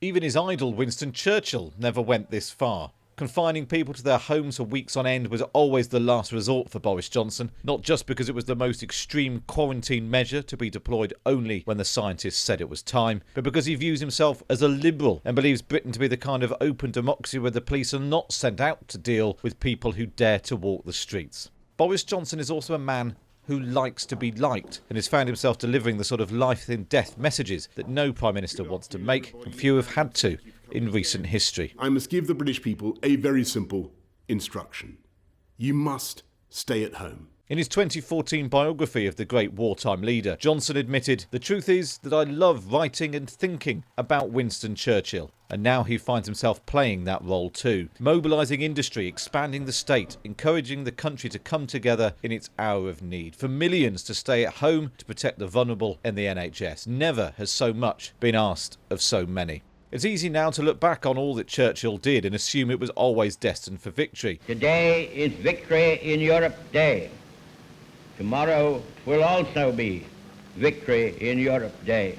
Even his idol Winston Churchill never went this far. Confining people to their homes for weeks on end was always the last resort for Boris Johnson, not just because it was the most extreme quarantine measure to be deployed only when the scientists said it was time, but because he views himself as a liberal and believes Britain to be the kind of open democracy where the police are not sent out to deal with people who dare to walk the streets. Boris Johnson is also a man who likes to be liked and has found himself delivering the sort of life-and-death messages that no Prime Minister wants to make, and few have had to in recent history. I must give the British people a very simple instruction. You must stay at home. In his 2014 biography of the great wartime leader, Johnson admitted, "The truth is that I love writing and thinking about Winston Churchill." And now he finds himself playing that role too, mobilising industry, expanding the state, encouraging the country to come together in its hour of need, for millions to stay at home to protect the vulnerable and the NHS. Never has so much been asked of so many. It's easy now to look back on all that Churchill did and assume it was always destined for victory. Today is Victory in Europe Day. Tomorrow will also be Victory in Europe Day.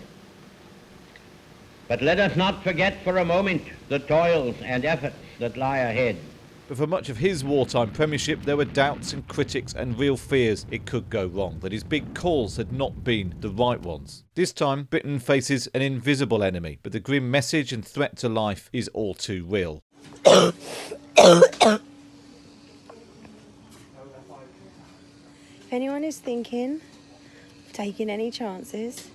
But let us not forget for a moment the toils and efforts that lie ahead. But for much of his wartime premiership, there were doubts and critics and real fears it could go wrong, that his big calls had not been the right ones. This time, Britain faces an invisible enemy, but the grim message and threat to life is all too real. If anyone is thinking of taking any chances,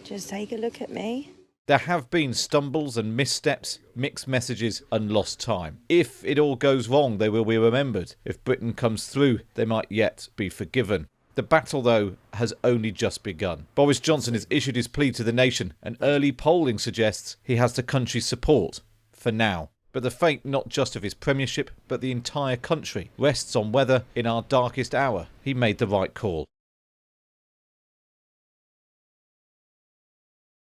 just take a look at me. There have been stumbles and missteps, mixed messages and lost time. If it all goes wrong, they will be remembered. If Britain comes through, they might yet be forgiven. The battle, though, has only just begun. Boris Johnson has issued his plea to the nation, and early polling suggests he has the country's support, for now. But the fate not just of his premiership, but the entire country, rests on whether, in our darkest hour, he made the right call.